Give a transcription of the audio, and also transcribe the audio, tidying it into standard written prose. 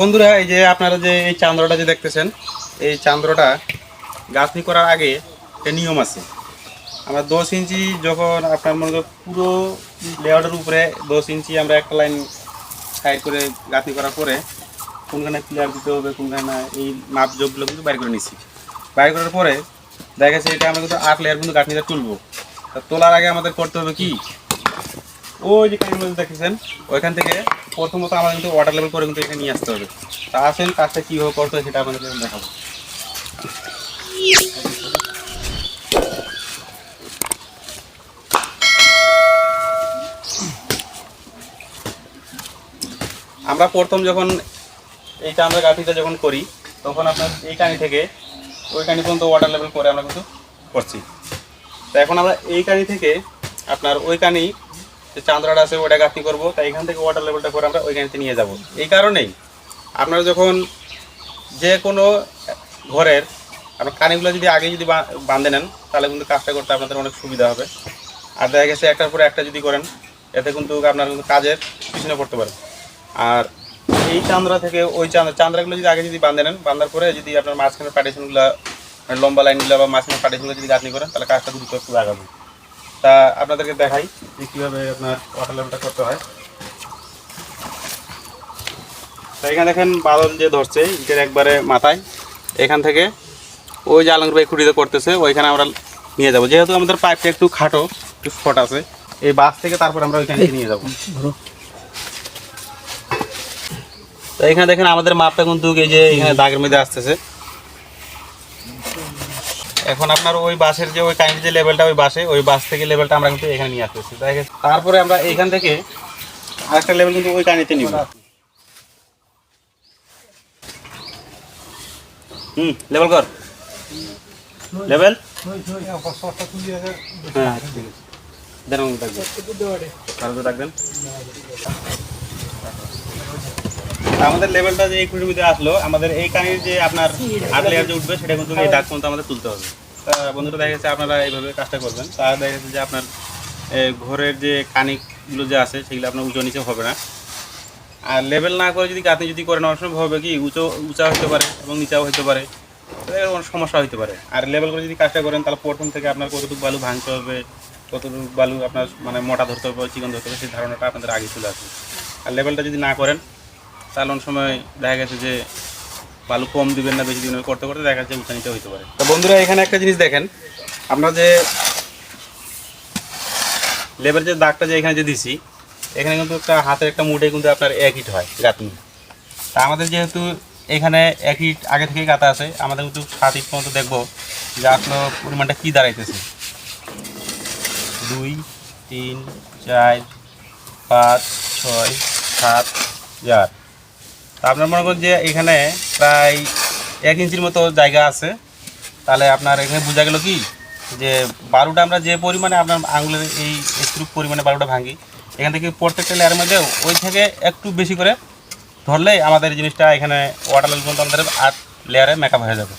বন্ধুরা, এই যে আপনারা যে এই চান্দ্রটা যে দেখতেছেন, এই চান্দ্রটা গাঁথনি করার আগে একটা নিয়ম আছে। আমরা 10 ইঞ্চি যখন আপনার মনে করেন পুরো লেআউটের উপরে 10 ইঞ্চি আমরা একটা লাইন সাইড করে গাঁথনি করার পরে কোনখানে ক্লিয়ার দিতে হবে, কোনখানে এই মাপ যোগগুলো কিন্তু বাইর করে নিচ্ছি। বাইর করার পরে দেখা গেছে এটা আমরা কিন্তু 8 লেয়ার কিন্তু গাঁথনিটা তুলবো। তা তোলার আগে আমাদের করতে হবে কি, ওই যে কাজগুলো দেখেছেন ওইখান থেকে প্রথমত আমাদের কিন্তু ওয়াটার লেভেল করে কিন্তু এখানে নিয়ে আসতে হবে। তা আসেন কাজটা কীভাবে করতে হয় সেটা আমাদেরকে দেখাবো। আমরা প্রথম যখন এইটা আমরা গাঁথনিটা যখন করি তখন আপনার এই কানি থেকে ওই কানি পর্যন্ত ওয়াটার লেভেল করে আমরা কিন্তু করছি। তো এখন আমরা এই কানি থেকে আপনার ওই কানি যে চান্দ্রাটা আছে ওটা গাঁথনি করবো, তাই এখান থেকে ওয়াটার লেভেলটা করে আমরা ওই কানিতে নিয়ে যাব। এই কারণেই আপনারা যখন যে কোনো ঘরের আপনার কানিগুলো যদি আগে যদি বাঁধে নেন তাহলে কিন্তু কাজটা করতে আপনাদের অনেক সুবিধা হবে। আর দেখা গেছে একটার পরে একটা যদি করেন এতে কিন্তু আপনার কিন্তু কাজের পিছনে পড়তে পারে। আর এই চান্দ্রা থেকে ওই চান্দ্রাগুলো যদি আগে যদি বাঁধে নেন, বাঁধার পরে যদি আপনার মাঝখানের পার্টিশনগুলো লম্বা লাইনগুলো বা মাঝখানের পার্টিশনগুলো যদি গাঁথনি করেন তাহলে কাজটা দ্রুত একটু আগাবে। তা আপনাদেরকে দেখাই যে কীভাবে আপনার ওয়াটার লেভেলটা করতে হয়। তো এখানে দেখেন বাদল যে ধরছে ইটের একবারে মাথায়, এখান থেকে ওই যে আলমগীর ভাই খুঁটিতে করতেছে ওইখানে আমরা নিয়ে যাব। যেহেতু আমাদের পাইপটা একটু খাটো, একটু শর্ট আছে, এই বাস থেকে তারপর আমরা ওইখানে নিয়ে যাব। তো এখানে দেখেন আমাদের মাপটা কিন্তু এই যে এখানে দাগের মধ্যে আসতেছে। এখন আপনার ওই বাসের যে ওই কাইন্ড যে লেভেলটা ওই বাস থেকে লেভেলটা আমরা কিন্তু এখানে নিয়ে আসতেছি। তারপরে আমরা এইখান থেকে আরেকটা লেভেল কিন্তু ওই কানিতে নিব। লেভেল কর লেভেল। হ্যাঁ ঠিক আছে, থাকবেন। আমাদের লেভেলটা যে এই খুঁটির মধ্যে আসলো, আমাদের এই কানির যে আপনার 8 লেয়ার যে উঠবে সেটা কিন্তু এই দাগ পর্যন্ত আমাদের তুলতে হবে। তা বন্ধুরা দেখা গেছে আপনারা এইভাবে কাজটা করবেন, তাহলে দেখা গেছে যে আপনার ঘরের যে কানিগুলো যে আছে সেগুলো আপনার উঁচু নিচে হবে না। আর লেভেল না করে যদি গাঁথনি যদি করেন অনেক সময় হবে কি উঁচা হতে পারে এবং নিচাও হতে পারে, অনেক সমস্যা হতে পারে। আর লেভেল করে যদি কাজটা করেন তাহলে প্রথম থেকে আপনার কতটুকু বালু ভাঙতে হবে, কতটুকু বালু আপনার মানে মোটা ধরতে হবে, চিকন ধরতে হবে, সেই ধারণাটা আপনাদের আগে চলে আসবে। আর লেভেলটা যদি না করেন তাহলে অনেক সময় দেখা গেছে যে বালু কম দিবেন না, বেশি দিন করতে করতে দেখা যাচ্ছে উঁচা নিচে হতে পারে। তো বন্ধুরা এখানে একটা জিনিস দেখেন, আমরা যে লেভেল যে দাগটা যে এখানে যে দিছি এখানে কিন্তু একটা হাতের একটা মুঠে কিন্তু আপনার 1 ইট হয় গাঁথনি। তা আমাদের যেহেতু এখানে 1 ইট আগে থেকেই গাঁথা আছে, আমাদের কিন্তু 7 ইট পর্যন্ত দেখবো যে আসলে পরিমাণটা কী দাঁড়াইতেছে। 2 3 4 5 6 7 8। তা আপনার মনে করেন যে এখানে প্রায় 1 ইঞ্চির মতো জায়গা আছে। তাহলে আপনার এখানে বোঝা গেল কি যে বালুটা আমরা যে পরিমাণে আপনার আঙুলের এই একটু পরিমাণে বালুটা ভাঙি, এখান থেকে প্রত্যেকটা লেয়ারের মধ্যে ওই থেকে একটু বেশি করে ধরলেই আমাদের জিনিসটা এখানে ওয়াটার লেভেল পর্যন্ত আমাদের 8 লেয়ারে মেকআপ হয়ে যাবে।